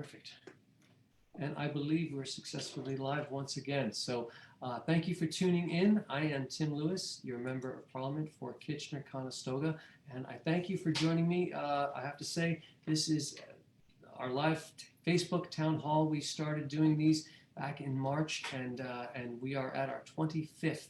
Perfect. And I believe we're successfully live once again. So thank you for tuning in. I am Tim Lewis, your Member of Parliament for Kitchener-Conestoga, and I thank you for joining me. I have to say, this is our live Facebook town hall. We started doing these back in March, and we are at our 25th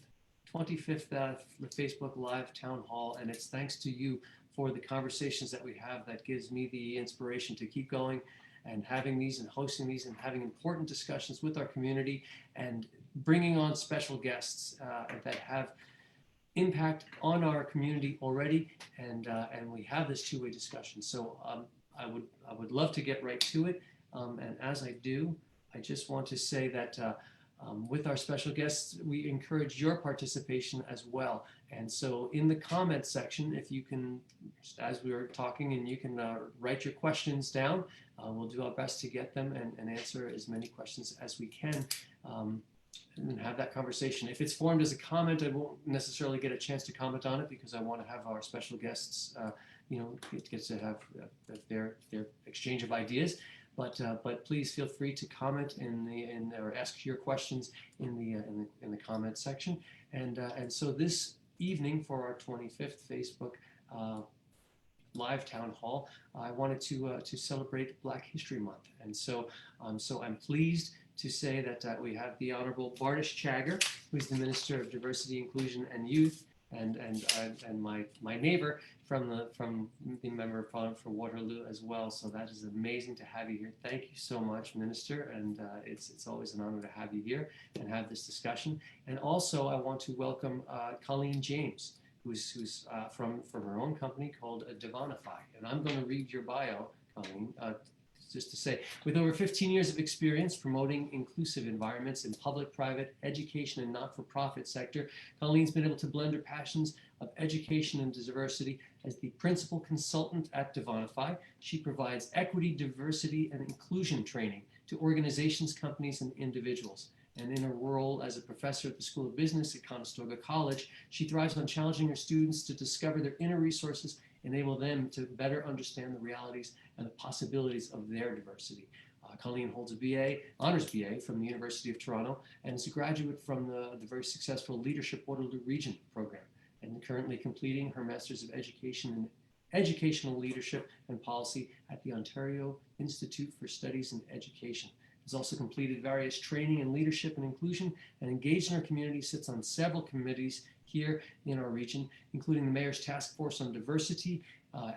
Facebook Live Town Hall, and it's thanks to you for the conversations that we have that gives me the inspiration to keep going and having these and hosting these and having important discussions with our community and bringing on special guests that have impact on our community already, and we have this two-way discussion. So I would love to get right to it, and as I do, I just want to say that with our special guests, we encourage your participation as well. And so in the comments section, if you can, as we were talking, and you can write your questions down, we'll do our best to get them and answer as many questions as we can, and have that conversation. If it's formed as a comment, I won't necessarily get a chance to comment on it because I want to have our special guests, get to have their exchange of ideas. But please feel free to comment or ask your questions in the comment section. And so this evening for our 25th Facebook live town hall, I wanted to celebrate Black History Month, and so I'm pleased to say that we have the Honorable Bardish Chagger, who's the Minister of Diversity, Inclusion, and Youth, and my neighbor from the Member of Parliament for Waterloo as well. So that is amazing to have you here. Thank you so much, Minister, and it's always an honor to have you here and have this discussion. And also, I want to welcome Colleen James, who's from her own company called Divanify, and I'm going to read your bio, Colleen. Just to say, with over 15 years of experience promoting inclusive environments in public, private, education, and not-for-profit sector, Colleen's been able to blend her passions of education and diversity. As the principal consultant at Divanify, she provides equity, diversity, and inclusion training to organizations, companies, and individuals. And in her role as a professor at the School of Business at Conestoga College, she thrives on challenging her students to discover their inner resources, enable them to better understand the realities and the possibilities of their diversity. Colleen holds a BA, honors BA from the University of Toronto, and is a graduate from the very successful Leadership Waterloo Region program, and currently completing her Master's of Education in Educational Leadership and Policy at the Ontario Institute for Studies in Education. Has also completed various training in leadership and inclusion, and engaged in our community, sits on several committees here in our region, including the Mayor's Task Force on Diversity,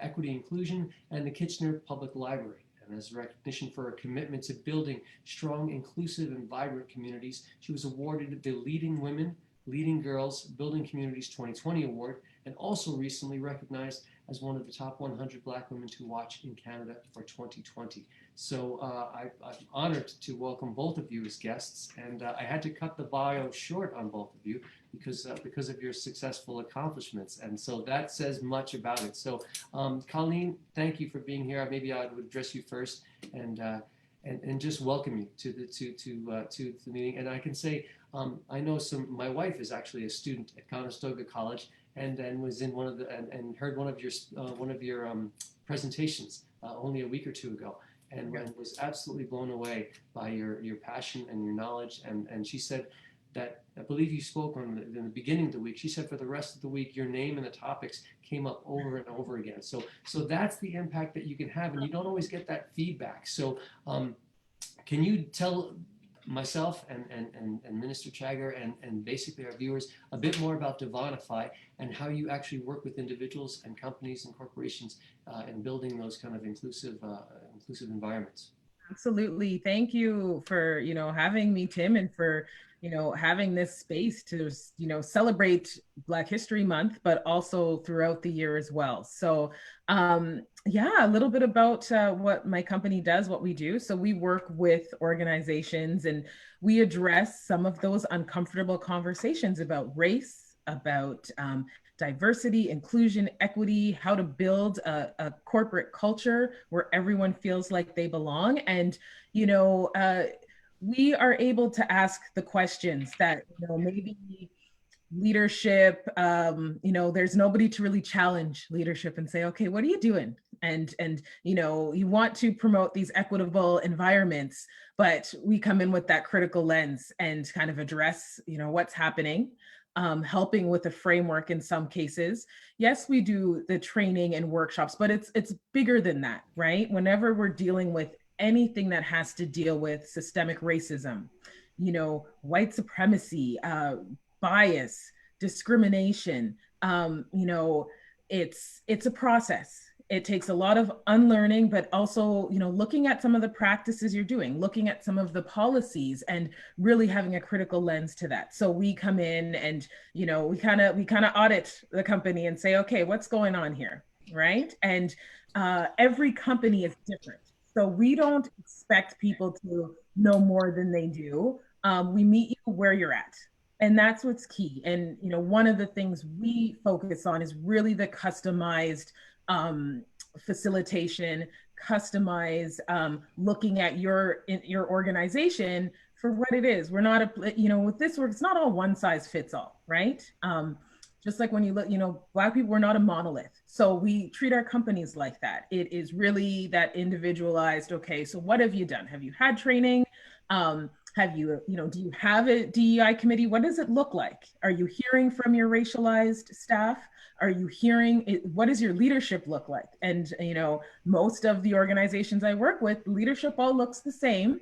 Equity, Inclusion, and the Kitchener Public Library. And as recognition for her commitment to building strong, inclusive, and vibrant communities, she was awarded the Leading Women, Leading Girls, Building Communities 2020 Award, and also recently recognized as one of the top 100 Black women to watch in Canada for 2020. So I'm honored to welcome both of you as guests, and I had to cut the bio short on both of you because of your successful accomplishments, and so that says much about it. So Colleen, thank you for being here. Maybe I would address you first, and just welcome you to the meeting. And I can say I know my wife is actually a student at Conestoga College, and was in one of and heard one of your presentations only a week or two ago, and was absolutely blown away by your passion and your knowledge. And she said that, I believe you spoke in the beginning of the week, she said for the rest of the week your name and the topics came up over and over again. So that's the impact that you can have, and you don't always get that feedback. So can you tell myself and Minister Chagger and basically our viewers a bit more about Divanify and how you actually work with individuals and companies and corporations in building those kind of inclusive environments? Absolutely. Thank you for, having me, Tim, and for, having this space to, celebrate Black History Month, but also throughout the year as well. So, a little bit about what my company does, what we do. So we work with organizations and we address some of those uncomfortable conversations about race, about diversity, inclusion, equity, how to build a corporate culture where everyone feels like they belong. And, we are able to ask the questions that, maybe leadership, there's nobody to really challenge leadership and say, okay, what are you doing? And you want to promote these equitable environments, but we come in with that critical lens and kind of address, what's happening, helping with the framework in some cases. Yes, we do the training and workshops, but it's bigger than that, right? Whenever we're dealing with anything that has to deal with systemic racism, white supremacy, bias, discrimination. It's a process. It takes a lot of unlearning, but also, looking at some of the practices you're doing, looking at some of the policies, and really having a critical lens to that. So we come in and, we kind of audit the company and say, okay, what's going on here, right? And every company is different. So we don't expect people to know more than they do. We meet you where you're at. And that's what's key. And, one of the things we focus on is really the customized facilitation, customize, looking at your organization for what it is. We're not with this work, it's not all one size fits all, right? Just like when you look, Black people, we're not a monolith. So we treat our companies like that. It is really that individualized, okay, so what have you done? Have you had training? Have you, do you have a DEI committee? What does it look like? Are you hearing from your racialized staff? Are you hearing it? What does your leadership look like? And, most of the organizations I work with, leadership all looks the same.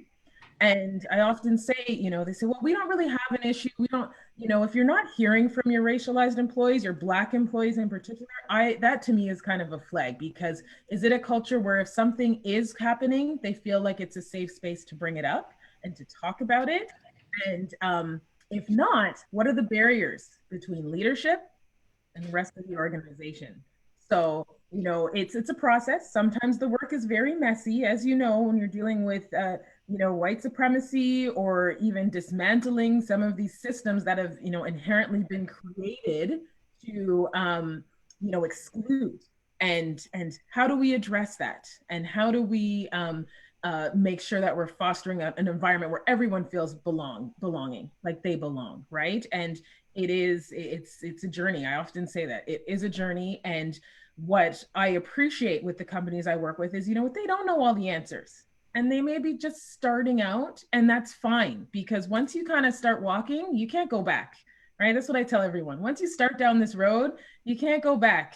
And I often say, they say, well, we don't really have an issue. We don't, if you're not hearing from your racialized employees, your Black employees in particular, that to me is kind of a flag, because is it a culture where if something is happening, they feel like it's a safe space to bring it up and to talk about it? And if not, what are the barriers between leadership and the rest of the organization? So, it's a process. Sometimes the work is very messy, as when you're dealing with, white supremacy, or even dismantling some of these systems that have, inherently been created to, exclude. And how do we address that? And how do we make sure that we're fostering an environment where everyone feels belonging, like they belong, right? And it's a journey. I often say that it is a journey. And what I appreciate with the companies I work with is, they don't know all the answers, and they may be just starting out, and that's fine, because once you kind of start walking, you can't go back, right? That's what I tell everyone. Once you start down this road, you can't go back.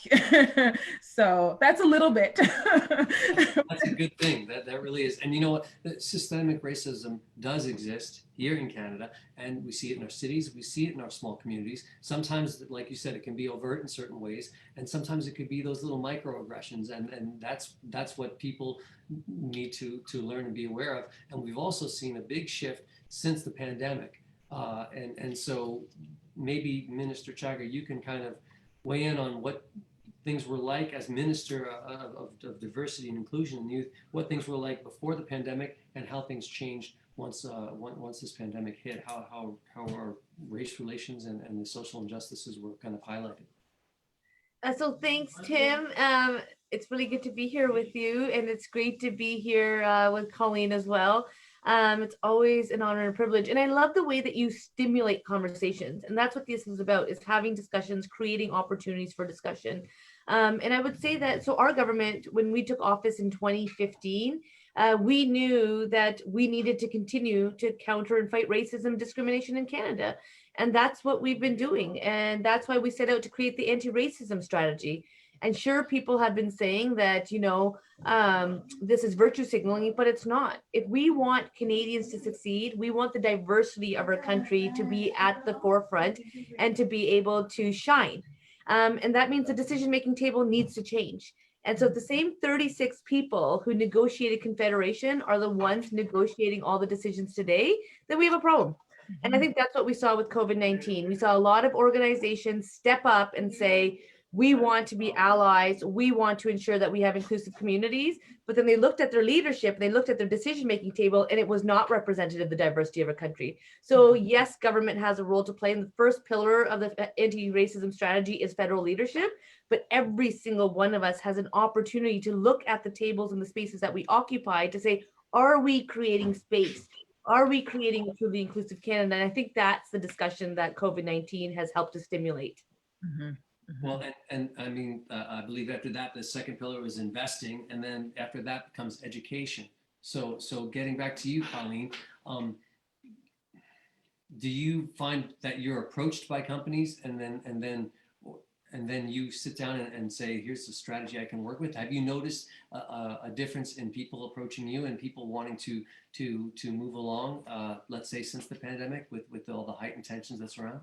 So that's a little bit. That's a good thing. That really is. And you know what? Systemic racism does exist here in Canada, and we see it in our cities. We see it in our small communities. Sometimes, like you said, it can be overt in certain ways, and sometimes it could be those little microaggressions, and that's what people need to learn and be aware of. And we've also seen a big shift since the pandemic, and so maybe Minister Chagger, you can kind of weigh in on what things were like as Minister of Diversity and Inclusion and Youth, what things were like before the pandemic, and how things changed once this pandemic hit, how our race relations and the social injustices were kind of highlighted. So thanks, Tim. It's really good to be here with you, and it's great to be here with Colleen as well. It's always an honor and a privilege, and I love the way that you stimulate conversations, and that's what this is about, is having discussions, creating opportunities for discussion. And I would say that, so our government, when we took office in 2015, we knew that we needed to continue to counter and fight racism, discrimination in Canada. And that's what we've been doing. And that's why we set out to create the anti-racism strategy. And sure, people have been saying that, this is virtue signaling, but it's not. If we want Canadians to succeed, we want the diversity of our country to be at the forefront and to be able to shine. And that means the decision-making table needs to change. And so the same 36 people who negotiated Confederation are the ones negotiating all the decisions today, then we have a problem. And I think that's what we saw with COVID-19. We saw a lot of organizations step up and say, we want to be allies. We want to ensure that we have inclusive communities. But then they looked at their leadership, they looked at their decision-making table, and it was not representative of the diversity of our country. So yes, government has a role to play. And the first pillar of the anti-racism strategy is federal leadership. But every single one of us has an opportunity to look at the tables and the spaces that we occupy to say, are we creating space Are we creating a truly inclusive Canada? And I think that's the discussion that COVID-19 has helped to stimulate. Mhm, Well, mhm. and I mean, I believe after that, the second pillar was investing, and then after that comes education. So getting back to you, Colleen, um, do you find that you're approached by companies and then you sit down and say, here's the strategy I can work with? Have you noticed a difference in people approaching you and people wanting to move along, let's say since the pandemic with all the heightened tensions that's around?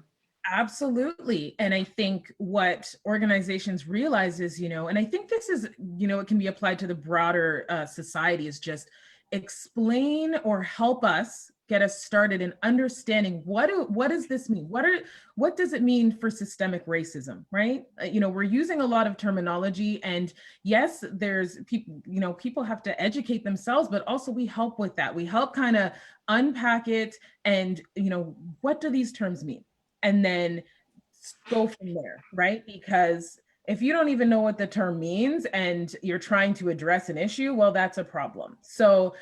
Absolutely. And I think what organizations realize is, and I think this is, it can be applied to the broader society, is just explain or help us get us started in understanding what does this mean? What does it mean for systemic racism, right? We're using a lot of terminology, and yes, there's people, people have to educate themselves, but also we help with that. We help kind of unpack it and, what do these terms mean? And then go from there, right? Because if you don't even know what the term means and you're trying to address an issue, well, that's a problem. So,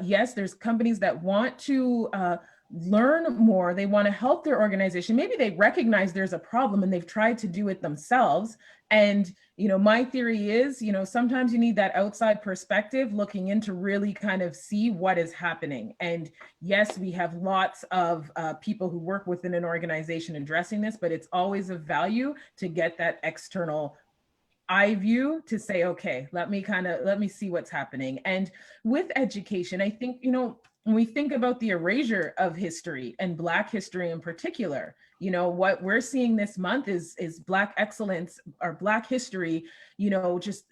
yes, there's companies that want to learn more. They want to help their organization. Maybe they recognize there's a problem and they've tried to do it themselves. And, my theory is, sometimes you need that outside perspective looking in to really kind of see what is happening. And yes, we have lots of people who work within an organization addressing this, but it's always of value to get that external eye view to say, okay, let me see what's happening. And with education, I think, when we think about the erasure of history and Black history in particular, what we're seeing this month is Black excellence or Black history, just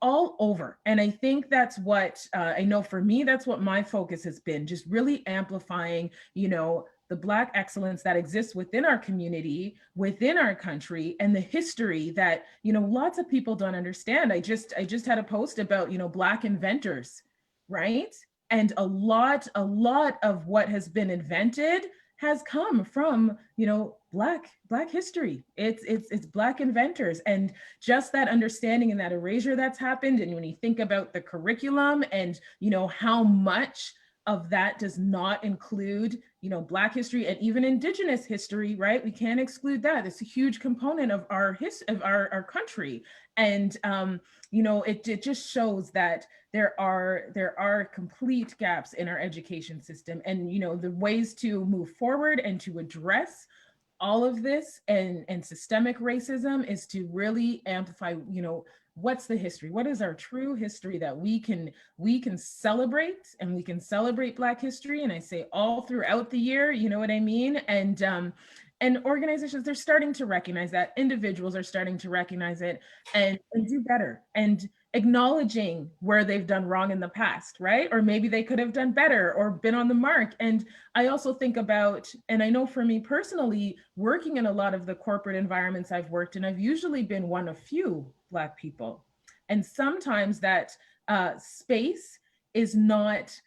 all over. And I think that's what I know for me, that's what my focus has been, just really amplifying, the Black excellence that exists within our community, within our country, and the history that, lots of people don't understand. I just had a post about, Black inventors, right? And a lot of what has been invented has come from, Black history. It's Black inventors, and just that understanding and that erasure that's happened. And when you think about the curriculum and, how much of that does not include, Black history and even Indigenous history, right? We can't exclude that. It's a huge component of our country. And, it just shows that there are complete gaps in our education system. And, the ways to move forward and to address all of this and systemic racism is to really amplify, what's the history, what is our true history that we can celebrate, and we can celebrate Black history. And I say all throughout the year, you know what I mean? And organizations, they're starting to recognize that, individuals are starting to recognize it and do better, and acknowledging where they've done wrong in the past, right? Or maybe they could have done better or been on the mark. And I also think about, and I know for me personally, working in a lot of the corporate environments I've worked in, I've usually been one of few Black people. And sometimes that space is not,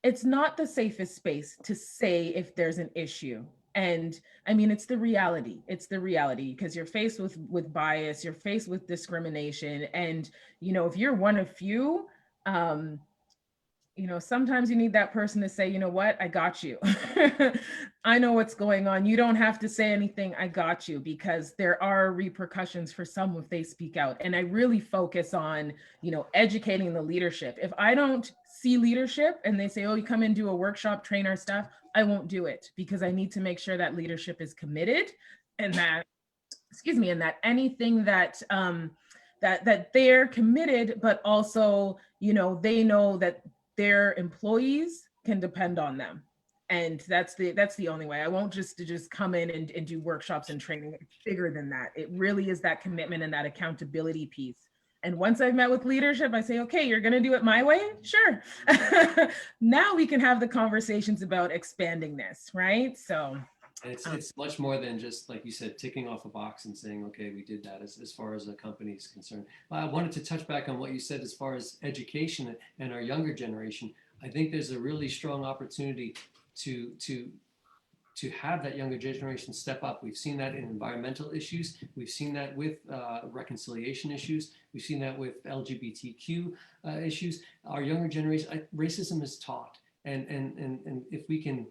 it's not the safest space to say if there's an issue. And I mean, it's the reality. It's the reality, because you're faced with bias, you're faced with discrimination. And, if you're one of few, sometimes you need that person to say, you know what, I got you. I know what's going on. You don't have to say anything. I got you, because there are repercussions for some if they speak out. And I really focus on, educating the leadership. If I don't see leadership and they say, oh, you come and do a workshop, train our staff, I won't do it, because I need to make sure that leadership is committed, and that, and that anything that, that they're committed, but also, they know that their employees can depend on them. And that's the only way. I won't just come in and do workshops and training. It's bigger than that. It really is that commitment and that accountability piece. And once I've met with leadership, I say, okay, you're going to do it my way? Sure. Now we can have the conversations about expanding this, right? So And it's much more than just, like you said, ticking off a box and saying, okay, we did that as far as a company is concerned. But I wanted to touch back on what you said as far as education and our younger generation. I think there's a really strong opportunity to have that younger generation step up. We've seen that in environmental issues. We've seen that with reconciliation issues. We've seen that with LGBTQ issues. Our younger generation, racism is taught. And if we can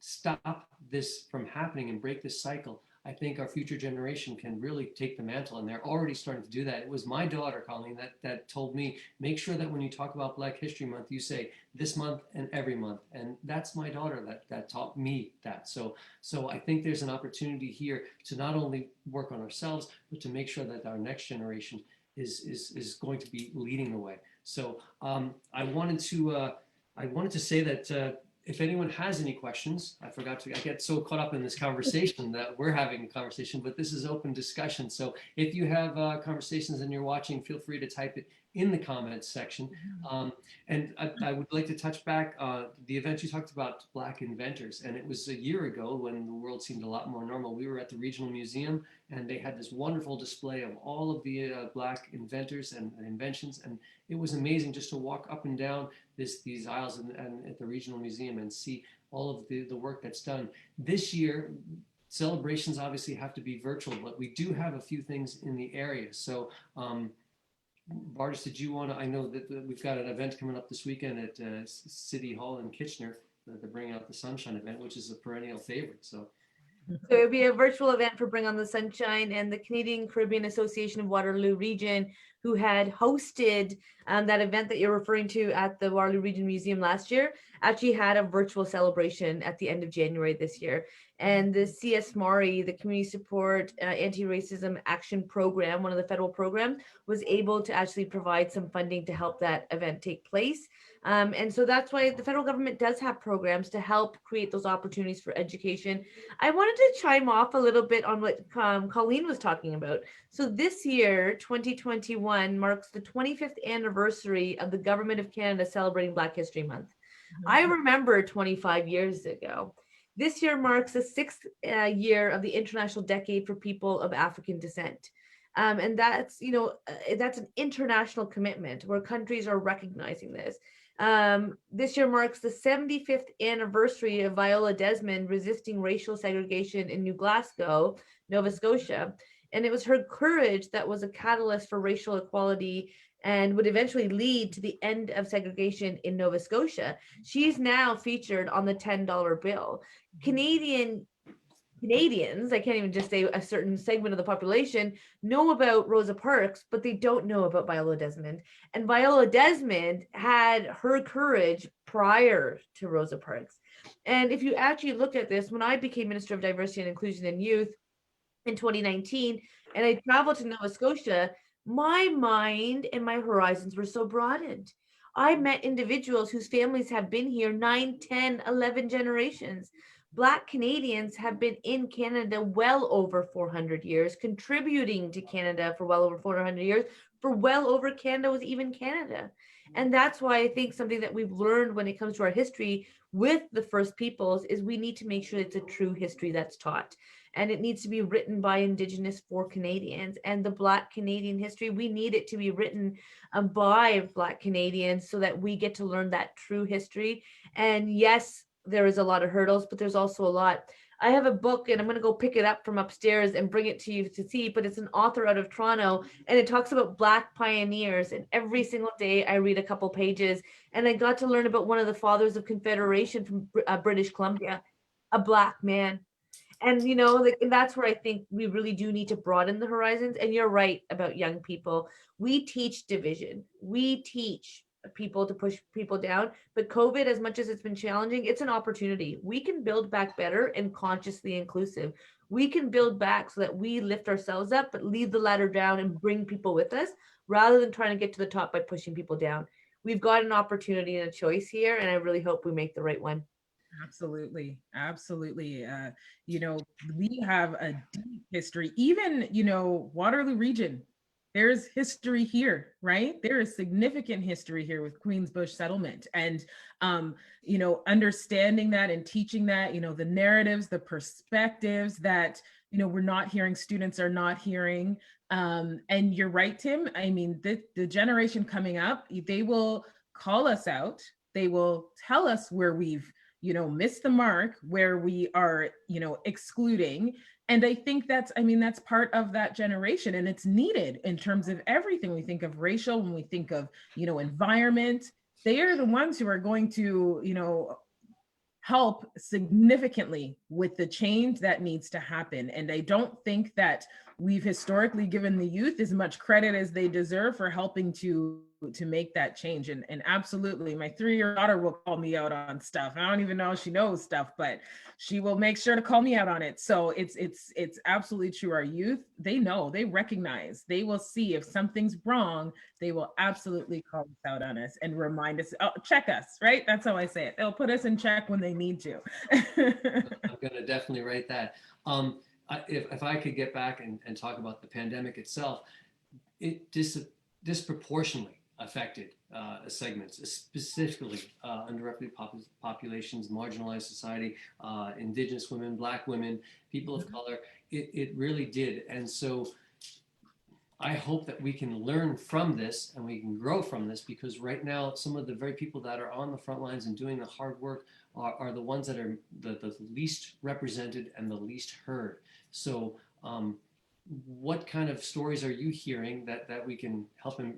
stop this from happening and break this cycle, I think our future generation can really take the mantle, and they're already starting to do that. It was my daughter, Colleen, that told me, make sure that when you talk about Black History Month, you say this month and every month. And that's my daughter that taught me that. So I think there's an opportunity here to not only work on ourselves, but to make sure that our next generation is going to be leading the way. So I wanted to say that if anyone has any questions, I get so caught up in this conversation that we're having a conversation, but this is open discussion. So if you have conversations and you're watching, feel free to type it in the comments section. And I would like to touch back the event you talked about, Black inventors, and it was a year ago when the world seemed a lot more normal. We were at the Regional Museum, and they had this wonderful display of all of the Black inventors and inventions, and it was amazing just to walk up and down these aisles and at the Regional Museum and see all of the work that's done. This year, celebrations obviously have to be virtual, but we do have a few things in the area. So Bardish, did you want to, I know that we've got an event coming up this weekend at City Hall in Kitchener, the Bring Out the Sunshine event, which is a perennial favorite. So it'll be a virtual event for Bring on the Sunshine, and the Canadian Caribbean Association of Waterloo Region, who had hosted that event that you're referring to at the Waterloo Region Museum last year, actually had a virtual celebration at the end of January this year. And the CS MARI, the Community Support Anti-Racism Action Program, one of the federal programs, was able to actually provide some funding to help that event take place. And so that's why the federal government does have programs to help create those opportunities for education. I wanted to chime off a little bit on what Colleen was talking about. So this year, 2021, marks the 25th anniversary of the Government of Canada celebrating Black History Month. I remember 25 years ago. This year marks the 6th year of the International Decade for People of African Descent. And that's, that's an international commitment where countries are recognizing this. This year marks the 75th anniversary of Viola Desmond resisting racial segregation in New Glasgow, Nova Scotia. And it was her courage that was a catalyst for racial equality and would eventually lead to the end of segregation in Nova Scotia. She's now featured on the $10 bill. Canadians, I can't even just say a certain segment of the population, know about Rosa Parks, but they don't know about Viola Desmond. And Viola Desmond had her courage prior to Rosa Parks. And if you actually look at this, when I became Minister of Diversity and Inclusion and Youth in 2019, and I traveled to Nova Scotia, my mind and my horizons were so broadened. I met individuals whose families have been here 9, 10, 11 generations. Black Canadians have been in Canada well over 400 years, contributing to Canada for well over 400 years, for well over Canada was even Canada. And that's why I think something that we've learned when it comes to our history with the First Peoples is we need to make sure it's a true history that's taught. And it needs to be written by Indigenous for Canadians. And the Black Canadian history, we need it to be written by Black Canadians so that we get to learn that true history. And yes, there is a lot of hurdles, but there's also a lot. I have a book and I'm going to go pick it up from upstairs and bring it to you to see, but it's an author out of Toronto and it talks about Black pioneers. And every single day I read a couple pages and I got to learn about one of the fathers of Confederation from British Columbia, a Black man. And, that's where I think we really do need to broaden the horizons. And you're right about young people. We teach division. We teach people to push people down. But COVID, as much as it's been challenging, it's an opportunity. We can build back better and consciously inclusive. We can build back so that we lift ourselves up, but leave the ladder down and bring people with us rather than trying to get to the top by pushing people down. We've got an opportunity and a choice here, and I really hope we make the right one. Absolutely. Absolutely. We have a deep history, even, Waterloo region, there's history here, right? There is significant history here with Queensbush settlement and, understanding that and teaching that, the narratives, the perspectives that, we're not hearing, students are not hearing. And you're right, Tim. I mean, the generation coming up, they will call us out. They will tell us where we've miss the mark, where we are, excluding. And I think that's part of that generation, and it's needed in terms of everything. We think of racial, when we think of, environment, they are the ones who are going to, help significantly with the change that needs to happen. And I don't think that we've historically given the youth as much credit as they deserve for helping to make that change. And absolutely, my 3-year daughter will call me out on stuff. I don't even know if she knows stuff, but she will make sure to call me out on it. So it's absolutely true. Our youth, they know, they recognize, they will see if something's wrong, they will absolutely call us out on us and remind us, oh, check us, right? That's how I say it. They'll put us in check when they need to. I'm going to definitely write that. If I could get back and talk about the pandemic itself, it disproportionately affected segments, specifically underrepresented populations, marginalized society, Indigenous women, Black women, people of color. It really did. And so I hope that we can learn from this and we can grow from this, because right now some of the very people that are on the front lines and doing the hard work are the ones that are the least represented and the least heard. So what kind of stories are you hearing that we can help them,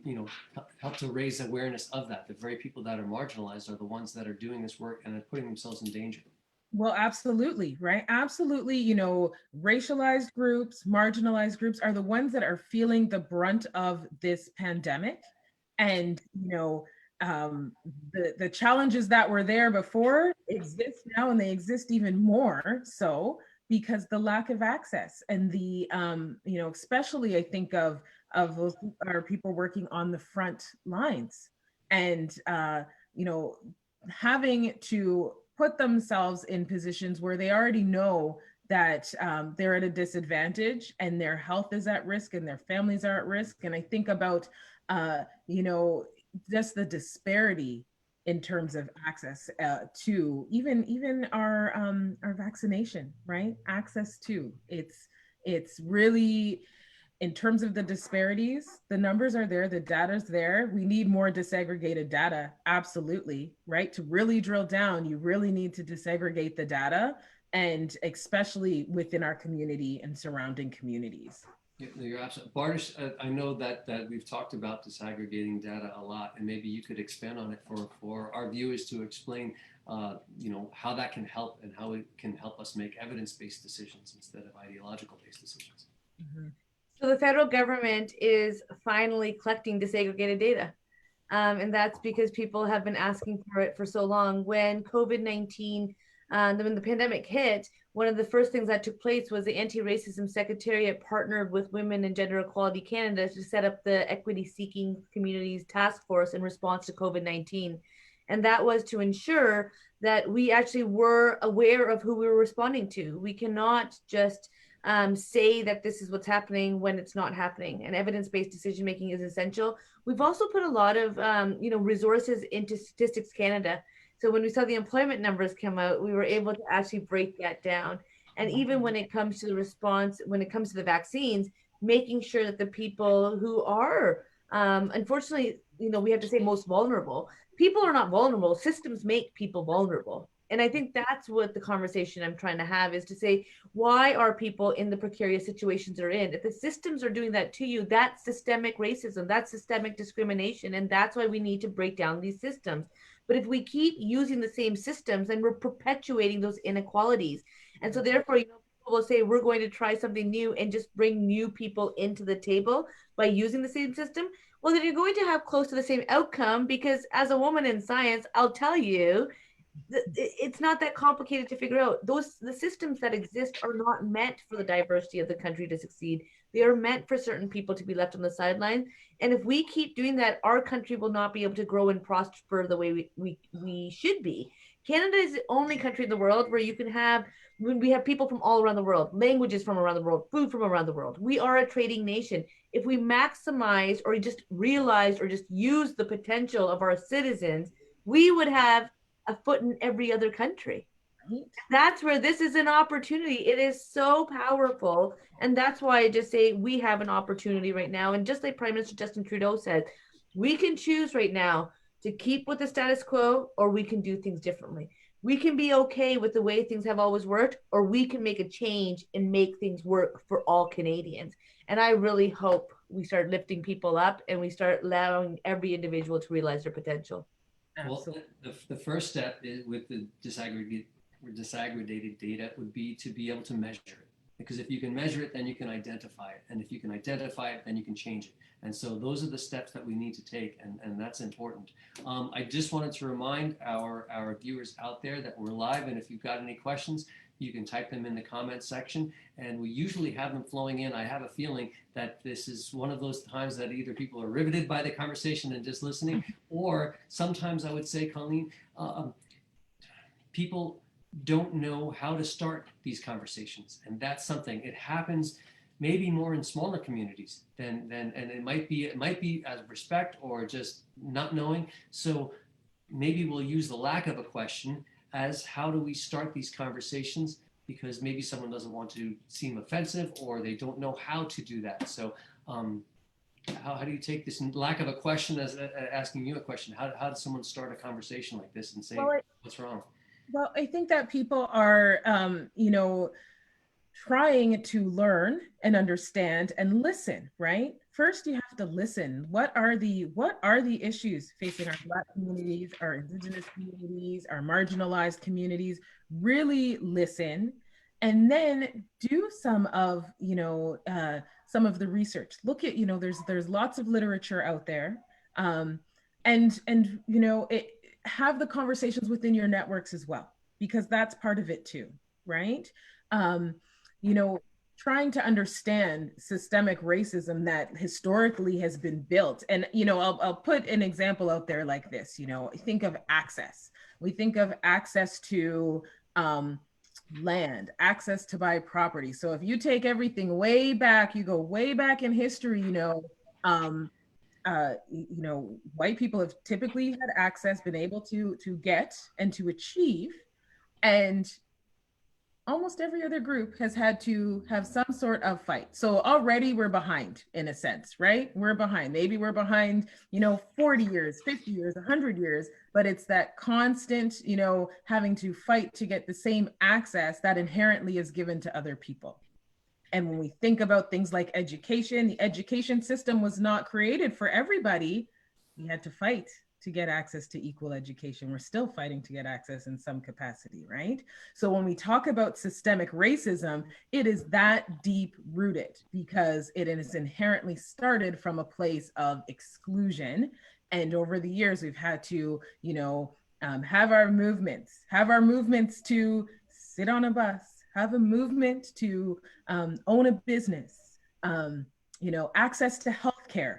help to raise awareness of that? The very people that are marginalized are the ones that are doing this work and are putting themselves in danger. Well, absolutely, right? Absolutely. Racialized groups, marginalized groups are the ones that are feeling the brunt of this pandemic. And, the challenges that were there before exist now, and they exist even more so because the lack of access and the, especially I think of those who are people working on the front lines and, having to put themselves in positions where they already know that they're at a disadvantage and their health is at risk and their families are at risk. And I think about, just the disparity in terms of access to even our vaccination, right? Access to it's really, in terms of the disparities, the numbers are there, the data's there. We need more disaggregated data, absolutely, right? To really drill down, you really need to disaggregate the data, and especially within our community and surrounding communities. You're absolutely, Bardish, I know that we've talked about disaggregating data a lot, and maybe you could expand on it for our viewers to explain, how that can help and how it can help us make evidence-based decisions instead of ideological-based decisions. Mm-hmm. So the federal government is finally collecting disaggregated data. And that's because people have been asking for it for so long. When COVID-19, when the pandemic hit, one of the first things that took place was the Anti-Racism Secretariat partnered with Women and Gender Equality Canada to set up the Equity Seeking Communities Task Force in response to COVID-19. And that was to ensure that we actually were aware of who we were responding to. We cannot just say that this is what's happening when it's not happening, and evidence-based decision making is essential. We've also put a lot of resources into Statistics Canada. So when we saw the employment numbers come out, we were able to actually break that down. And even when it comes to the response, when it comes to the vaccines, making sure that the people who are unfortunately, we have to say most vulnerable, people are not vulnerable, systems make people vulnerable. And I think that's what the conversation I'm trying to have is to say, why are people in the precarious situations they're in? If the systems are doing that to you, that's systemic racism, that's systemic discrimination. And that's why we need to break down these systems. But if we keep using the same systems, then we're perpetuating those inequalities. And so therefore, people will say, we're going to try something new and just bring new people into the table by using the same system. Well, then you're going to have close to the same outcome, because as a woman in science, I'll tell you, it's not that complicated to figure out. The systems that exist are not meant for the diversity of the country to succeed. They are meant for certain people to be left on the sidelines. And if we keep doing that, our country will not be able to grow and prosper the way we should be. Canada is the only country in the world where we have people from all around the world, languages from around the world, food from around the world. We are a trading nation. If we maximize or just realize or just use the potential of our citizens, we would have a foot in every other country. Right. That's where this is an opportunity. It is so powerful. And that's why I just say we have an opportunity right now. And just like Prime Minister Justin Trudeau said, we can choose right now to keep with the status quo, or we can do things differently. We can be okay with the way things have always worked, or we can make a change and make things work for all Canadians. And I really hope we start lifting people up and we start allowing every individual to realize their potential. Well, Absolutely. the first step is with the disaggregated data would be to be able to measure it. Because if you can measure it, then you can identify it. And if you can identify it, then you can change it. And so those are the steps that we need to take, and that's important. I just wanted to remind our viewers out there that we're live, and if you've got any questions, you can type them in the comments section, and we usually have them flowing in. I have a feeling that this is one of those times that either people are riveted by the conversation and just listening, or sometimes I would say, Colleen, people don't know how to start these conversations, and that's something. It happens maybe more in smaller communities than and it might be out of respect or just not knowing. So maybe we'll use the lack of a question as how do we start these conversations, because maybe someone doesn't want to seem offensive or they don't know how to do that. So how do you take this lack of a question as asking you a question? How does someone start a conversation like this and say, Well, what's wrong? well, I think that people are, trying to learn and understand and listen, right? First, you have to listen. What are the issues facing our Black communities, our Indigenous communities, our marginalized communities? Really listen, and then do some of the research. Look at, there's lots of literature out there, and it have the conversations within your networks as well, because that's part of it too, right? Um, you know, Trying to understand systemic racism that historically has been built. And, I'll put an example out there like this, think of access. We think of access to land, access to buy property. So if you take everything way back, you go way back in history, um, white people have typically had access, been able to get and to achieve, and almost every other group has had to have some sort of fight. So already we're behind in a sense, right? We're behind. Maybe we're behind, 40 years, 50 years, 100 years, but it's that constant, having to fight to get the same access that inherently is given to other people. And when we think about things like education, the education system was not created for everybody. We had to fight to get access to equal education. We're still fighting to get access in some capacity, right? So when we talk about systemic racism, it is that deep rooted because it is inherently started from a place of exclusion. And over the years, we've had to, have our movements to sit on a bus, have a movement to own a business, access to healthcare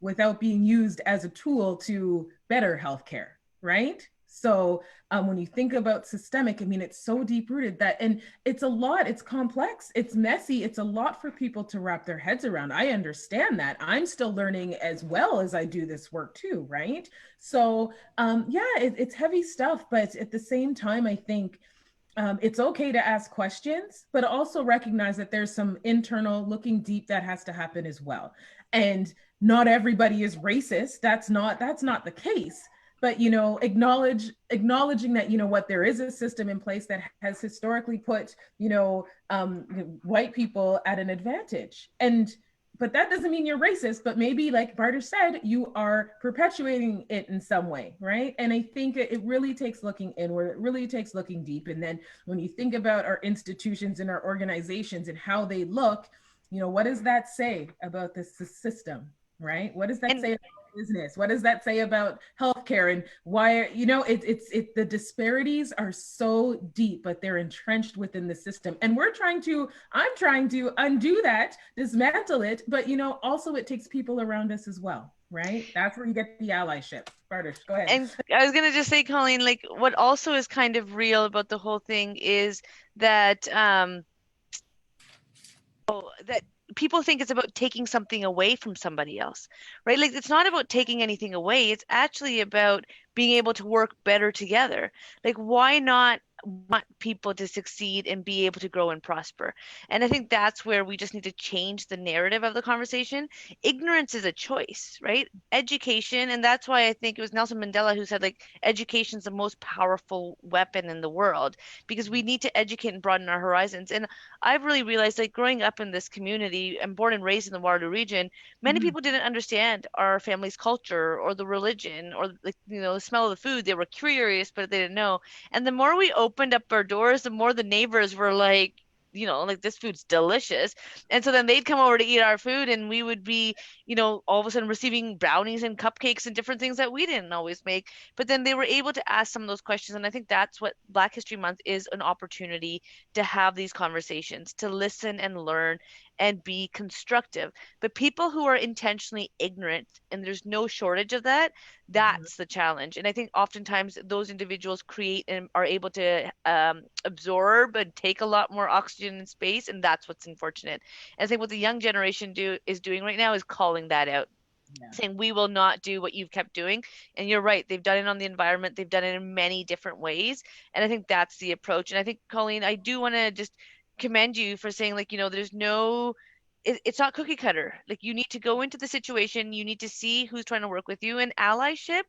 without being used as a tool to better healthcare, right? So when you think about systemic, I mean, it's so deep rooted that, and it's a lot, it's complex, it's messy, it's a lot for people to wrap their heads around. I understand that. I'm still learning as well as I do this work too, right? So it's heavy stuff, but at the same time, I think it's okay to ask questions, but also recognize that there's some internal looking deep that has to happen as well. And not everybody is racist. That's not the case. But acknowledging that what there is a system in place that has historically put white people at an advantage, but that doesn't mean you're racist. But maybe, like Bardish said, you are perpetuating it in some way, right? And I think it really takes looking inward. It really takes looking deep. And then when you think about our institutions and our organizations and how they look, what does that say about this system, right? What does that say about business? What does that say about healthcare? And why, it's the disparities are so deep, but they're entrenched within the system. And I'm trying to undo that, dismantle it, but also it takes people around us as well, right? That's where you get the allyship. Bardish, go ahead. And I was gonna just say, Colleen, like what also is kind of real about the whole thing is that that people think it's about taking something away from somebody else, right? Like it's not about taking anything away. It's actually about being able to work better together. Like why not want people to succeed and be able to grow and prosper. And I think that's where we just need to change the narrative of the conversation. Ignorance is a choice, right? Education, and that's why I think it was Nelson Mandela who said, like, education is the most powerful weapon in the world, because we need to educate and broaden our horizons. And I've really realized, like, growing up in this community, I'm born and raised in the Waterloo region, many Mhm. people didn't understand our family's culture or the religion or, like, the smell of the food. They were curious, but they didn't know. And the more we opened up our doors, the more the neighbors were like, like, this food's delicious. And so then they'd come over to eat our food, and we would be, all of a sudden receiving brownies and cupcakes and different things that we didn't always make. But then they were able to ask some of those questions. And I think that's what Black History Month is, an opportunity to have these conversations, to listen and learn and be constructive. But people who are intentionally ignorant, and there's no shortage of that, that's the challenge. And I think oftentimes those individuals create and are able to absorb and take a lot more oxygen and space, and that's what's unfortunate. And I think what the young generation is doing right now is calling that out, Yeah. saying we will not do what you've kept doing. And you're right, they've done it on the environment, they've done it in many different ways, and I think that's the approach. And I think, Colleen, I do want to just commend you for saying, like, there's no, it's not cookie cutter. Like, you need to go into the situation, you need to see who's trying to work with you. And allyship's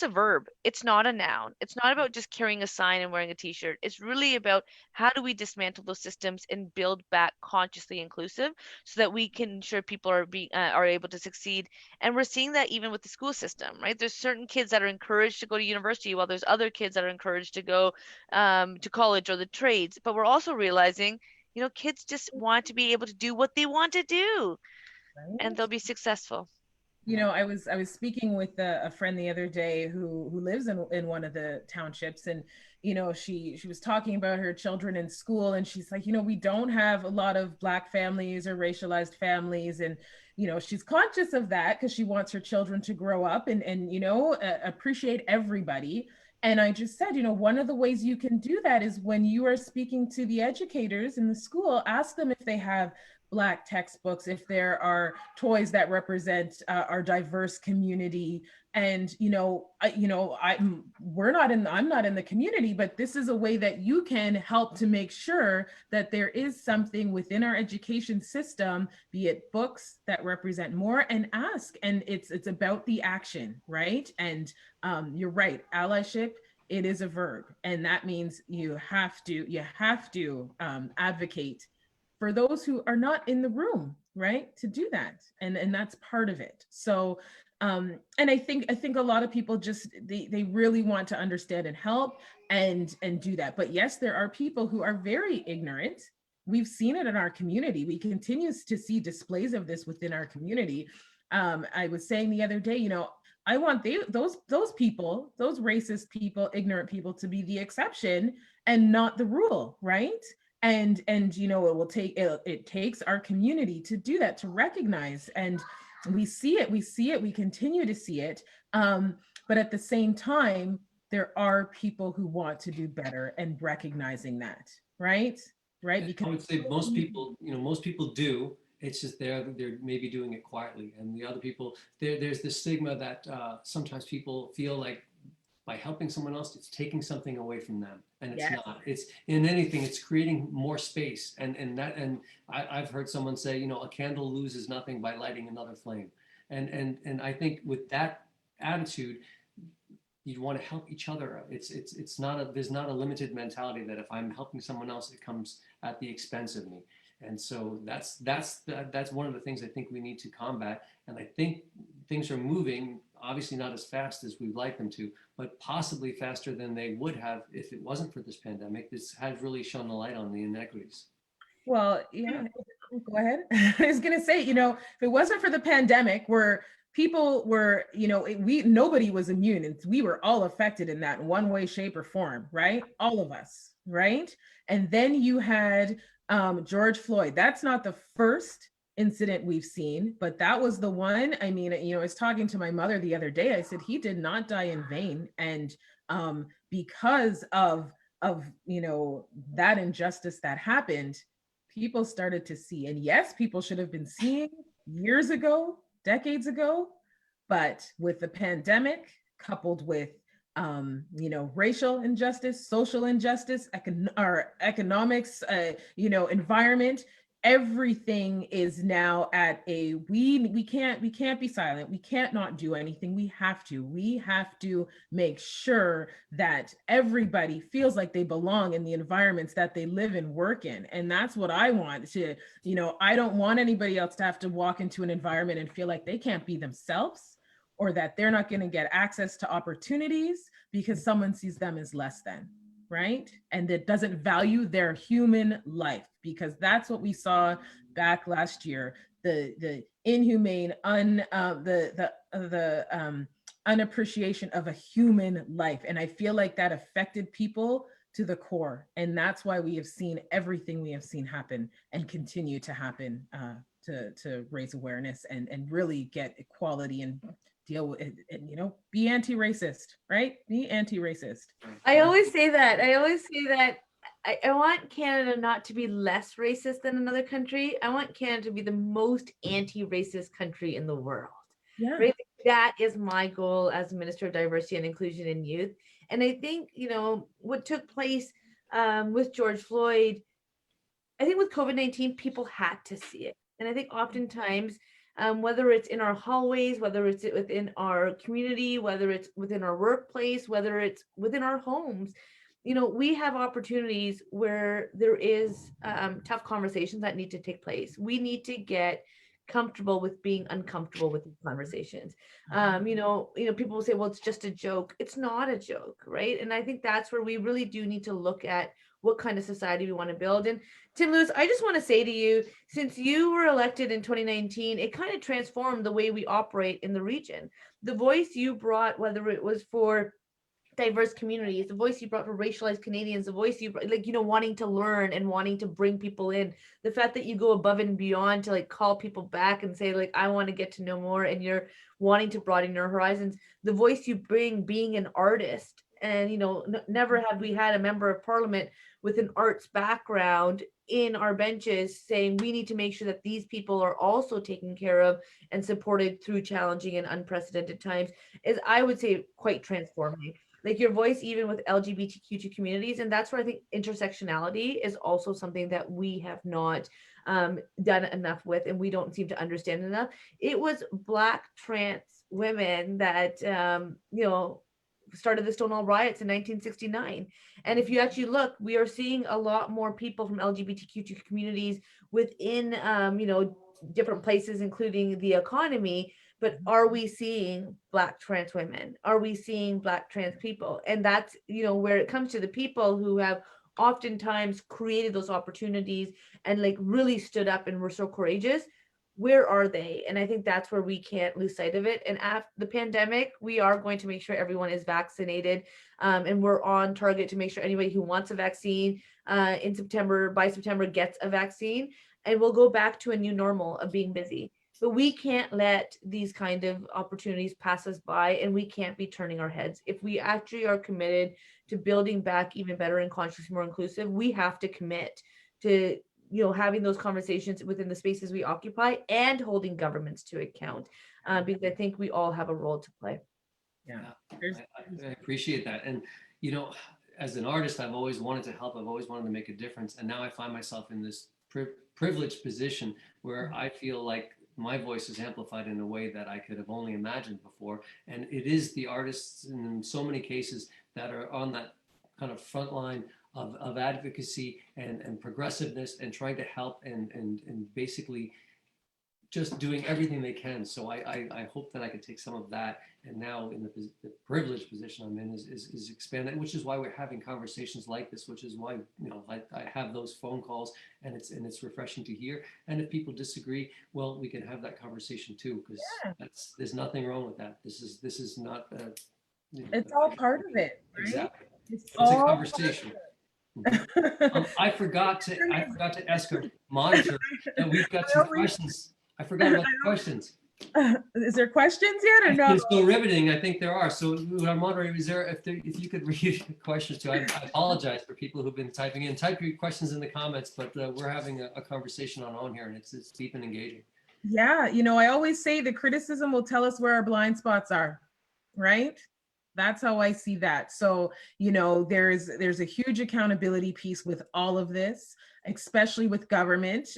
a verb. It's not a noun. It's not about just carrying a sign and wearing a t-shirt. It's really about how do we dismantle those systems and build back consciously inclusive, so that we can ensure people are able to succeed. And we're seeing that even with the school system, right? There's certain kids that are encouraged to go to university, while there's other kids that are encouraged to go to college or the trades. But we're also realizing, kids just want to be able to do what they want to do, and Right. they'll be successful. I was speaking with a friend the other day who lives in one of the townships, and she was talking about her children in school, and she's like, we don't have a lot of Black families or racialized families, and she's conscious of that because she wants her children to grow up and appreciate everybody. And I just said, one of the ways you can do that is when you are speaking to the educators in the school, ask them if they have Black textbooks, if there are toys that represent our diverse community. And I'm not in the community, but this is a way that you can help to make sure that there is something within our education system, be it books that represent more, and ask. And it's about the action, right? And you're right, allyship, it is a verb, and that means you have to advocate for those who are not in the room, right, to do that. And that's part of it. So and I think a lot of people just they really want to understand and help and do that. But yes, there are people who are very ignorant. We've seen it in our community. We continue to see displays of this within our community. I was saying the other day, I want those people, those racist people, ignorant people, to be the exception and not the rule, right? And it takes our community to do that, to recognize. And we continue to see it. But at the same time, there are people who want to do better, and recognizing that, right? Right, I because would say most people do. It's just they're maybe doing it quietly, and the other people there's this stigma that sometimes people feel like by helping someone else, it's taking something away from them, and it's yes. not. It's in anything, it's creating more space, and I've heard someone say, a candle loses nothing by lighting another flame, and I think with that attitude, you want to help each other. It's not there's not a limited mentality that if I'm helping someone else, it comes at the expense of me. And so that's one of the things I think we need to combat. And I think things are moving, obviously not as fast as we'd like them to, but possibly faster than they would have if it wasn't for this pandemic. This has really shone the light on the inequities. Well, yeah, go ahead. I was gonna say, if it wasn't for the pandemic, where people were, nobody was immune, and we were all affected in that one way, shape, or form, right? All of us, right? And then you had George Floyd. That's not the first incident we've seen, but that was the one. I mean, I was talking to my mother the other day. I said he did not die in vain, and because of that injustice that happened, people started to see. And yes, people should have been seeing years ago, decades ago, but with the pandemic coupled with racial injustice, social injustice, our economics, environment. Everything is now at a we can't be silent. We can't not do anything. We have to make sure that everybody feels like they belong in the environments that they live and work in. And that's what I want to, I don't want anybody else to have to walk into an environment and feel like they can't be themselves, or that they're not going to get access to opportunities because someone sees them as less than, right? And that doesn't value their human life, because that's what we saw back last year. The inhumane, unappreciation of a human life. And I feel like that affected people to the core. And that's why we have seen everything we have seen happen and continue to happen, to raise awareness and really get equality and deal with it, and be anti-racist, right? Be anti-racist. I always say that. I want Canada not to be less racist than another country. I want Canada to be the most anti-racist country in the world. Yeah. Right? That is my goal as Minister of Diversity and Inclusion in Youth. And I think, what took place with George Floyd, I think with COVID-19, people had to see it. And I think oftentimes, whether it's in our hallways, whether it's within our community, whether it's within our workplace, whether it's within our homes, we have opportunities where there is tough conversations that need to take place. We need to get comfortable with being uncomfortable with these conversations. People will say, well, it's just a joke. It's not a joke, right? And I think that's where we really do need to look at what kind of society we want to build. And Tim Lewis, I just want to say to you, since you were elected in 2019, it kind of transformed the way we operate in the region. The voice you brought, whether it was for diverse communities, the voice you brought for racialized Canadians, the voice you brought, wanting to learn and wanting to bring people in, the fact that you go above and beyond to call people back and say, I want to get to know more, and you're wanting to broaden your horizons, the voice you bring being an artist. And, never have we had a member of parliament with an arts background in our benches saying we need to make sure that these people are also taken care of and supported through challenging and unprecedented times, is, I would say, quite transforming. Your voice, even with LGBTQ2 communities. And that's where I think intersectionality is also something that we have not done enough with, and we don't seem to understand enough. It was Black trans women that, started the Stonewall riots in 1969. And if you actually look, we are seeing a lot more people from LGBTQ2 communities within, different places, including the economy. But are we seeing Black trans women? Are we seeing Black trans people? And that's, where it comes to the people who have oftentimes created those opportunities and really stood up and were so courageous. Where are they? And I think that's where we can't lose sight of it. And after the pandemic, we are going to make sure everyone is vaccinated. And we're on target to make sure anybody who wants a vaccine by September gets a vaccine. And we'll go back to a new normal of being busy. But we can't let these kind of opportunities pass us by, and we can't be turning our heads. If we actually are committed to building back even better and consciously more inclusive, we have to commit to having those conversations within the spaces we occupy and holding governments to account, because I think we all have a role to play. Yeah, I appreciate that. And, as an artist, I've always wanted to help. I've always wanted to make a difference. And now I find myself in this privileged position where I feel like my voice is amplified in a way that I could have only imagined before. And it is the artists in so many cases that are on that kind of front line of advocacy and progressiveness and trying to help and basically just doing everything they can. So I hope that I can take some of that, and now in the privileged position I'm in is expand it, which is why we're having conversations like this, which is why I have those phone calls, and it's refreshing to hear. And if people disagree, well, we can have that conversation too, because there's nothing wrong with that. This is not it's all part of it, right? Exactly. It's a conversation. I forgot to ask our monitor that we've got some questions. I forgot about the questions. Is there questions yet or no? It's still riveting. I think there are. So our moderator, if you could read the questions too. I apologize for people who've been typing in. Type your questions in the comments, but we're having a conversation on here, and it's deep and engaging. Yeah, I always say the criticism will tell us where our blind spots are, right? That's how I see that. So, you know, there's a huge accountability piece with all of this, especially with government.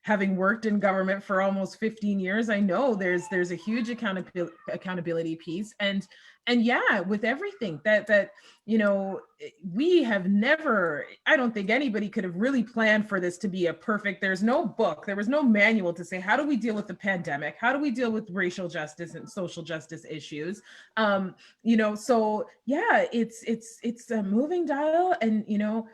Having worked in government for almost 15 years, I know there's a huge accountability piece, and yeah, with everything that you know, we have never, I don't think anybody could have really planned for this to be a perfect, there's no book, there was no manual to say, how do we deal with the pandemic? How do we deal with racial justice and social justice issues? You know, so yeah, it's a moving dial, and you know,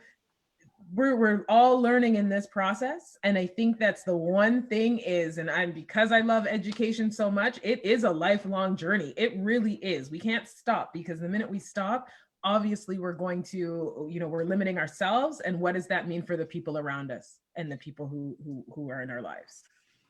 we're all learning in this process. And I think that's the one thing is, and I'm, because I love education so much, it is a lifelong journey. It really is. We can't stop, because the minute we stop, obviously we're going to, you know, we're limiting ourselves. And what does that mean for the people around us and the people who are in our lives?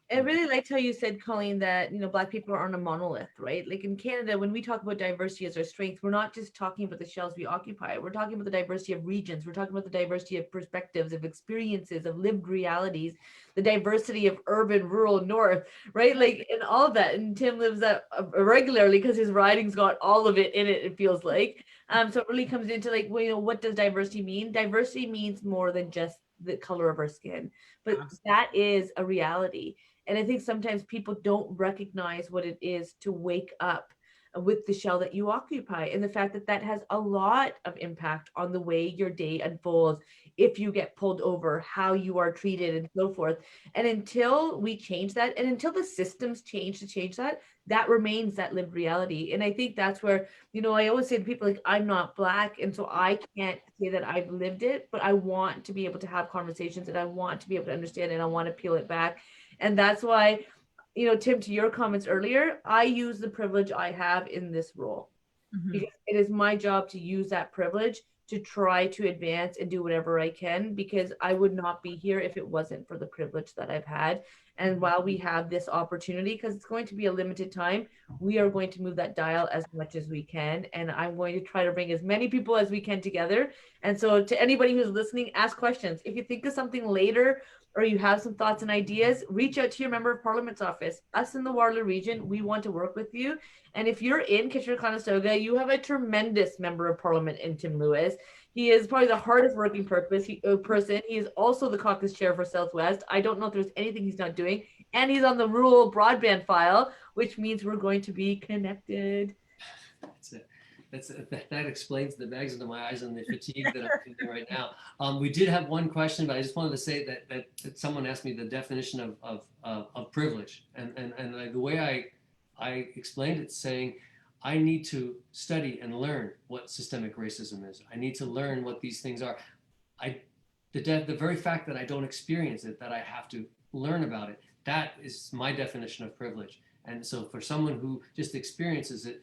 I really liked how you said, Colleen, that Black people aren't a monolith, right? Like in Canada, when we talk about diversity as our strength, we're not just talking about the shells we occupy. We're talking about the diversity of regions. We're talking about the diversity of perspectives, of experiences, of lived realities, the diversity of urban, rural, north, right? Like, and all of that. And Tim lives that regularly because his writing's got all of it in it. It feels like. So it really comes into like, well, what does diversity mean? Diversity means more than just the color of our skin, but that is a reality. And I think sometimes people don't recognize what it is to wake up with the shell that you occupy, and the fact that that has a lot of impact on the way your day unfolds, if you get pulled over, how you are treated, and so forth. And until we change that, and until the systems change to change that, that remains that lived reality. And I think that's where, I always say to people, like, I'm not Black, and so I can't say that I've lived it, but I want to be able to have conversations, and I want to be able to understand, and I want to peel it back. And that's why, Tim, to your comments earlier, I use the privilege I have in this role, because it is my job to use that privilege to try to advance and do whatever I can, because I would not be here if it wasn't for the privilege that I've had. And while we have this opportunity, because it's going to be a limited time, we are going to move that dial as much as we can. And I'm going to try to bring as many people as we can together. And so to anybody who's listening, ask questions. If you think of something later, or you have some thoughts and ideas, reach out to your member of parliament's office. Us in the Waterloo region, we want to work with you. And if you're in Kitchener-Conestoga, you have a tremendous member of parliament in Tim Lewis. He is probably the hardest working person. He is also the caucus chair for Southwest. I don't know if there's anything he's not doing. And he's on the rural broadband file, which means we're going to be connected. That explains the bags under my eyes and the fatigue that I'm feeling right now. We did have one question, but I just wanted to say that someone asked me the definition of privilege, and the way I explained it, saying I need to study and learn what systemic racism is. I need to learn what these things are. The very fact that I don't experience it, that I have to learn about it, that is my definition of privilege. And so for someone who just experiences it,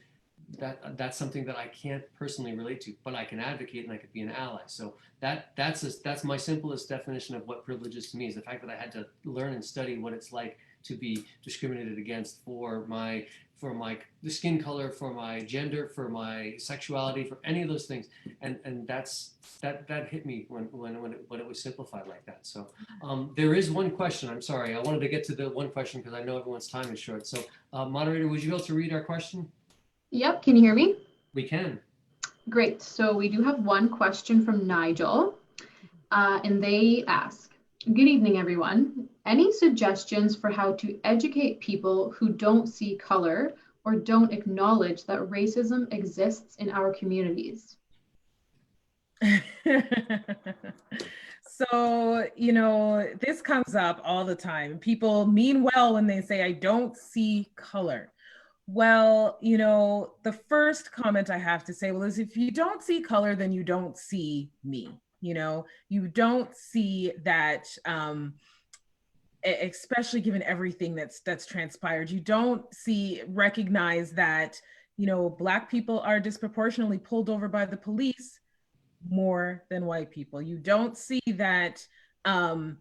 that's something that I can't personally relate to, but I can advocate and I could be an ally. So that's my simplest definition of what privilege is to me, is the fact that I had to learn and study what it's like to be discriminated against for the skin color, for my gender, for my sexuality, for any of those things. And that hit me when it was simplified like that. So there is one question. I'm sorry, I wanted to get to the one question because I know everyone's time is short. So moderator, would you be able to read our question? Yep, can you hear me? We can. Great, so we do have one question from Nigel, and they ask, good evening, everyone. Any suggestions for how to educate people who don't see color or don't acknowledge that racism exists in our communities? So, this comes up all the time. People mean well when they say, I don't see color. Well, the first comment I have to say, is if you don't see color, then you don't see me. You don't see that, especially given everything that's transpired. You don't recognize that, Black people are disproportionately pulled over by the police more than white people. You don't see that, when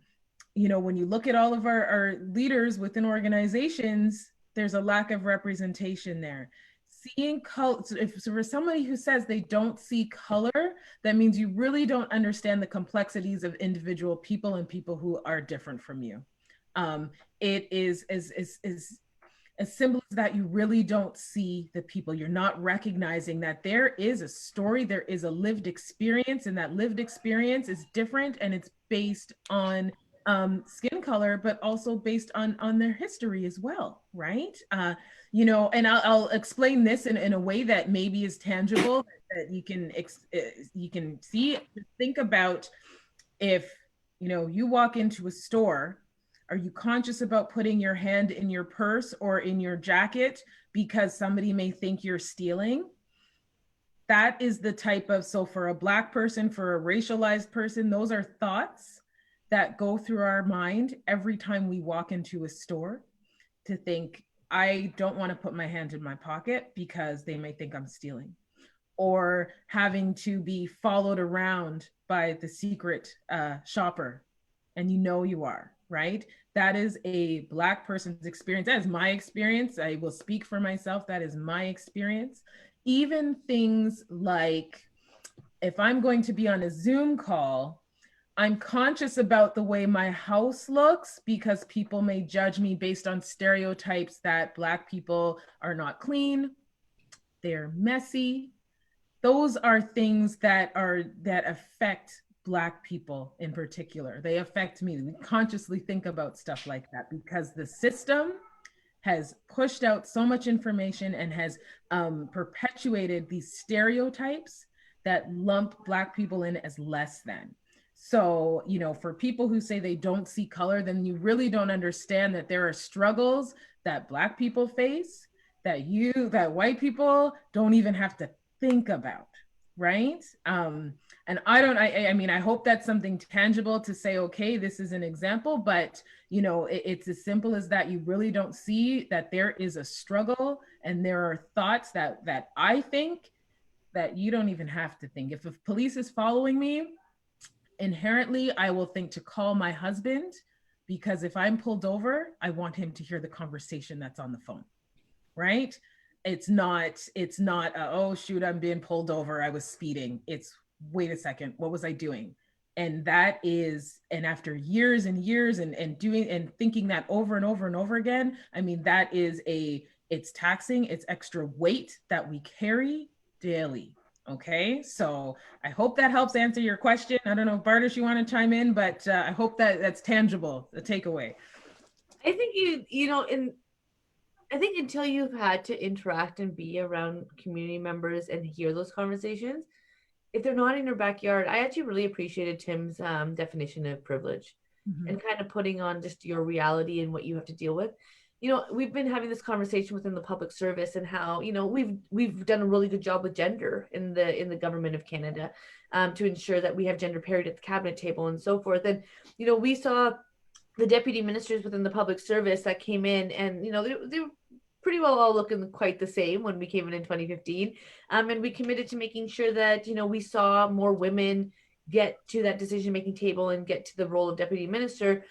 you look at all of our leaders within organizations, there's a lack of representation there. Seeing color, if for somebody who says they don't see color, that means you really don't understand the complexities of individual people and people who are different from you. It is as simple as that, you really don't see the people. You're not recognizing that there is a story, there is a lived experience, and that lived experience is different, and it's based on skin color, but also based on their history as well, right? And I'll explain this in a way that maybe is tangible, that you can see. Think about if you walk into a store. Are you conscious about putting your hand in your purse or in your jacket because somebody may think you're stealing? That is the type of, so for a Black person, for a racialized person, those are thoughts that go through our mind every time we walk into a store, to think, I don't want to put my hand in my pocket because they may think I'm stealing. Or having to be followed around by the secret shopper, and you are, right? That is a Black person's experience. That is my experience. I will speak for myself. That is my experience. Even things like, if I'm going to be on a Zoom call, I'm conscious about the way my house looks because people may judge me based on stereotypes that Black people are not clean, they're messy. Those are things that affect Black people in particular. They affect me. We consciously think about stuff like that because the system has pushed out so much information and has perpetuated these stereotypes that lump Black people in as less than. So, for people who say they don't see color, then you really don't understand that there are struggles that Black people face that white people don't even have to think about, right? And I hope that's something tangible to say, okay, this is an example, but it's as simple as that. You really don't see that there is a struggle, and there are thoughts that I think that you don't even have to think. If police is following me, inherently, I will think to call my husband, because if I'm pulled over, I want him to hear the conversation that's on the phone, right? It's not, oh shoot, I'm being pulled over, I was speeding. It's, wait a second, what was I doing? And after years and years and doing and thinking that over and over and over again, it's taxing, it's extra weight that we carry daily. Okay, so I hope that helps answer your question. I don't know, Bardish, you want to chime in, but I hope that's tangible, the takeaway. I think I think until you've had to interact and be around community members and hear those conversations, if they're not in your backyard, I actually really appreciated Tim's definition of privilege, and kind of putting on just your reality and what you have to deal with. We've been having this conversation within the public service, and how we've done a really good job with gender in the government of Canada, to ensure that we have gender parity at the cabinet table and so forth. And we saw the deputy ministers within the public service that came in, and they were pretty well all looking quite the same when we came in 2015, and we committed to making sure that we saw more women get to that decision making table and get to the role of deputy minister.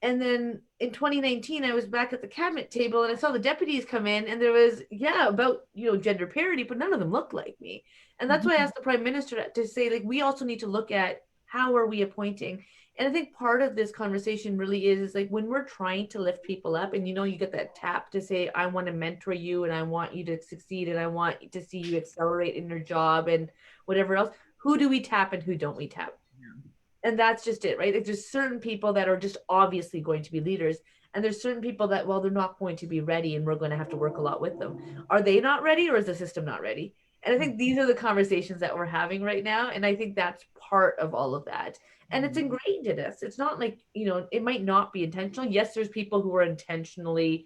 And then in 2019, I was back at the cabinet table, and I saw the deputies come in, and there was, about, gender parity, but none of them looked like me. And that's why I asked the prime minister to say, like, we also need to look at how are we appointing. And I think part of this conversation really is like, when we're trying to lift people up, and you get that tap to say, I want to mentor you, and I want you to succeed, and I want to see you accelerate in your job and whatever else, who do we tap and who don't we tap? And that's just it, right? Like, there's certain people that are just obviously going to be leaders, and there's certain people that, well, they're not going to be ready, and we're going to have to work a lot with them. Are they not ready, or is the system not ready? And I think these are the conversations that we're having right now, and I think that's part of all of that. And it's ingrained in us. It's not like, it might not be intentional. Yes, there's people who are intentionally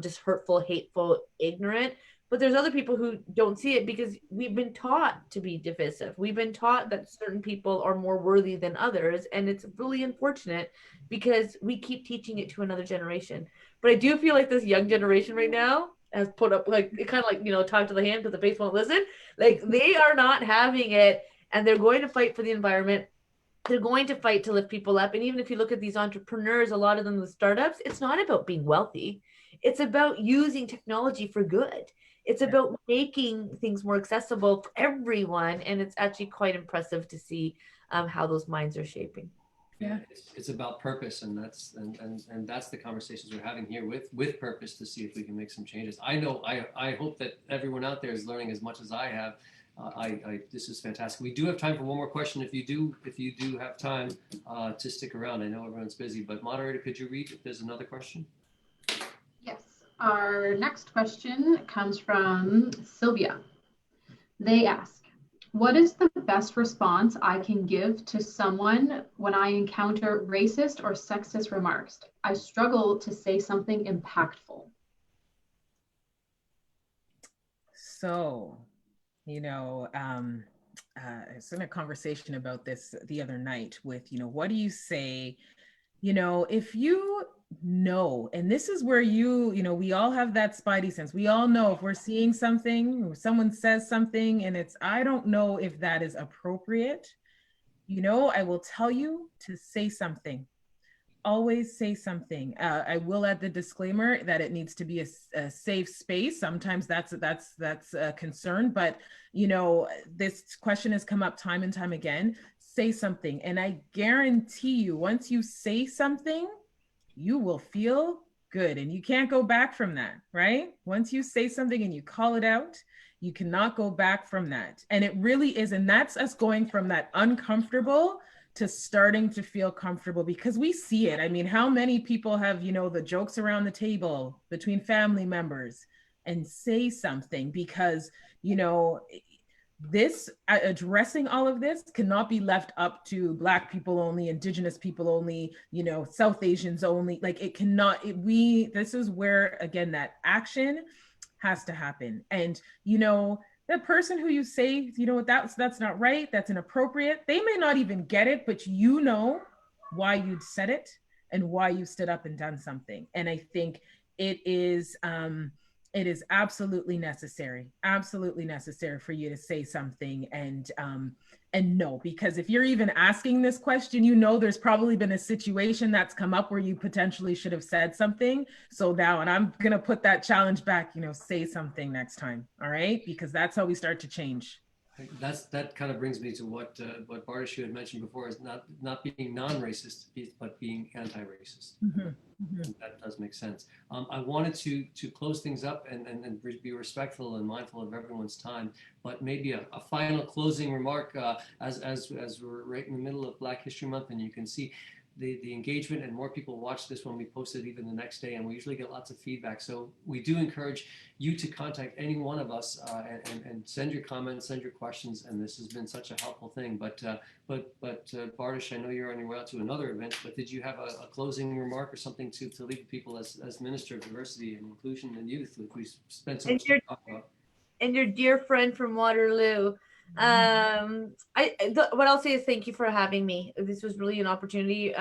just hurtful, hateful, ignorant, but there's other people who don't see it because we've been taught to be divisive. We've been taught that certain people are more worthy than others. And it's really unfortunate because we keep teaching it to another generation. But I do feel like this young generation right now has put up, like, it kind of like, talk to the hand because the face won't listen. Like, they are not having it, and they're going to fight for the environment. They're going to fight to lift people up. And even if you look at these entrepreneurs, a lot of them, the startups, it's not about being wealthy. It's about using technology for good. It's about making things more accessible for everyone. And it's actually quite impressive to see how those minds are shaping. Yeah. It's about purpose, and that's the conversations we're having here with purpose to see if we can make some changes. I know I hope that everyone out there is learning as much as I have. This is fantastic. We do have time for one more question. If you do have time to stick around, I know everyone's busy, but moderator, could you read if there's another question? Yes. Our next question comes from Sylvia. They ask, what is the best response I can give to someone when I encounter racist or sexist remarks? I struggle to say something impactful. So, I was in a conversation about this the other night with, what do you say, if you know, and this is where we all have that spidey sense. We all know if we're seeing something, or someone says something and I don't know if that is appropriate, I will tell you to say something. Always say something. I will add the disclaimer that it needs to be a safe space. Sometimes that's a concern, but this question has come up time and time again. Say something, and I guarantee you, once you say something, you will feel good, and you can't go back from that, right? Once you say something and you call it out, you cannot go back from that. And it really is, and that's us going from that uncomfortable to starting to feel comfortable, because we see it. I mean, how many people have, the jokes around the table between family members and say something, because, this addressing all of this cannot be left up to Black people only, Indigenous people only, South Asians only. Like, it cannot, this is where, again, that action has to happen. And, the person who you say, that's not right, that's inappropriate, they may not even get it, but why you'd said it and why you stood up and done something. And I think it is absolutely necessary for you to say something and no, because if you're even asking this question, there's probably been a situation that's come up where you potentially should have said something. So now, and I'm going to put that challenge back, say something next time. All right. Because that's how we start to change. That kind of brings me to what Bardish had mentioned before, is not being non-racist, but being anti-racist. Mm-hmm. Mm-hmm. That does make sense. I wanted to close things up and be respectful and mindful of everyone's time, but maybe a final closing remark as we're right in the middle of Black History Month, and you can see the engagement, and more people watch this when we post it even the next day, and we usually get lots of feedback. So we do encourage you to contact any one of us and send your comments, send your questions, and this has been such a helpful thing. But Bardish, I know you're on your way out to another event, but did you have a closing remark or something to leave people as Minister of Diversity and Inclusion and Youth, like we spent so much time talking about? And your dear friend from Waterloo. What I'll say is thank you for having me. This was really an opportunity.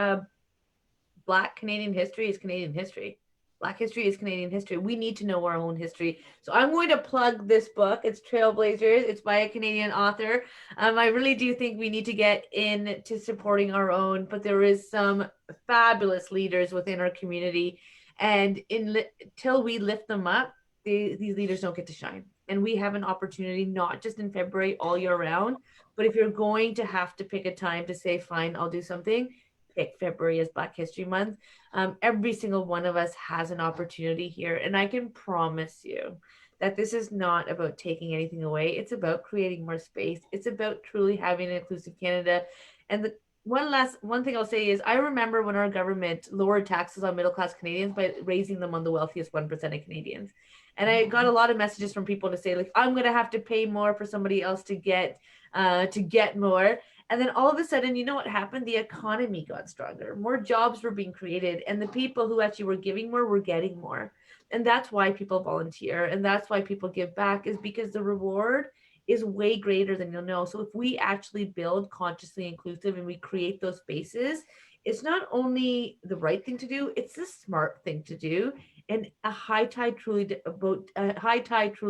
Black Canadian history is Canadian history. Black history is Canadian history. We need to know our own history. So I'm going to plug this book. It's Trailblazers. It's by a Canadian author. I really do think we need to get into supporting our own, but there is some fabulous leaders within our community. And until we lift them up, these leaders don't get to shine. And we have an opportunity, not just in February, all year round, but if you're going to have to pick a time to say, fine, I'll do something, pick February as Black History Month. Every single one of us has an opportunity here. And I can promise you that this is not about taking anything away. It's about creating more space. It's about truly having an inclusive Canada. And the one thing I'll say is I remember when our government lowered taxes on middle-class Canadians by raising them on the wealthiest 1% of Canadians. And I got a lot of messages from people to say, like, I'm going to have to pay more for somebody else to get more. And then all of a sudden, you know what happened? The economy got stronger. More jobs were being created. And the people who actually were giving more were getting more. And that's why people volunteer. And that's why people give back, is because the reward is way greater than you'll know. So if we actually build consciously inclusive and we create those spaces, it's not only the right thing to do, it's the smart thing to do. And a high tide truly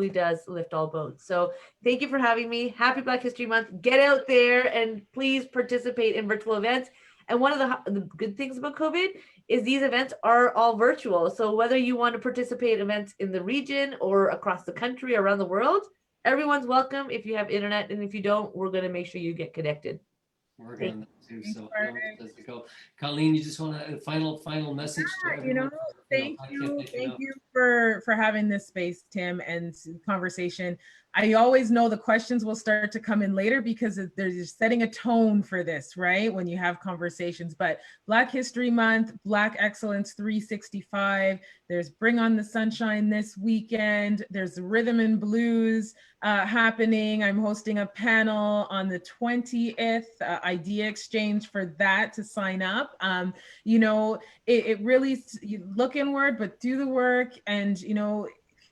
does lift all boats. So thank you for having me. Happy Black History Month. Get out there and please participate in virtual events. And one of the good things about COVID is these events are all virtual. So whether you want to participate in events in the region or across the country, or around the world, everyone's welcome if you have internet. And if you don't, we're going to make sure you get connected. working on that too. Thanks, So I know Bardish. as we go. Colleen, you just want a final message to You know, everyone? thank I can't you, thank you thank enough. you for having this space, Tim, and conversation. I always know the questions will start to come in later because they're just setting a tone for this, right? When you have conversations. But Black History Month, Black Excellence 365. There's Bring on the Sunshine this weekend. There's Rhythm and Blues happening. I'm hosting a panel on the 20th, idea exchange for that to sign up. You know, it really, you look inward, but do the work. And, you know,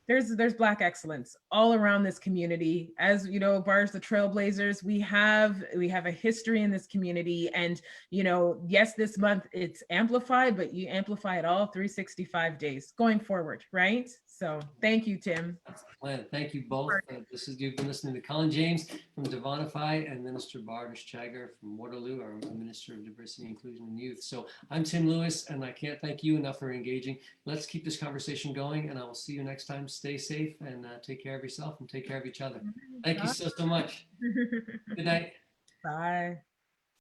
there's Black excellence all around this community. As you know, Bars the Trailblazers, we have a history in this community. And, you know, yes, this month it's amplified, but you amplify it all 365 days going forward, right? So thank you, Tim. That's the plan. Thank you both. You've been listening to Colin James from Divanify and Minister Bardish Chagger from Waterloo, our Minister of Diversity, Inclusion, and Youth. So I'm Tim Lewis, and I can't thank you enough for engaging. Let's keep this conversation going, and I will see you next time. Stay safe and take care of yourself and take care of each other. Thank you so much. Good night. Bye.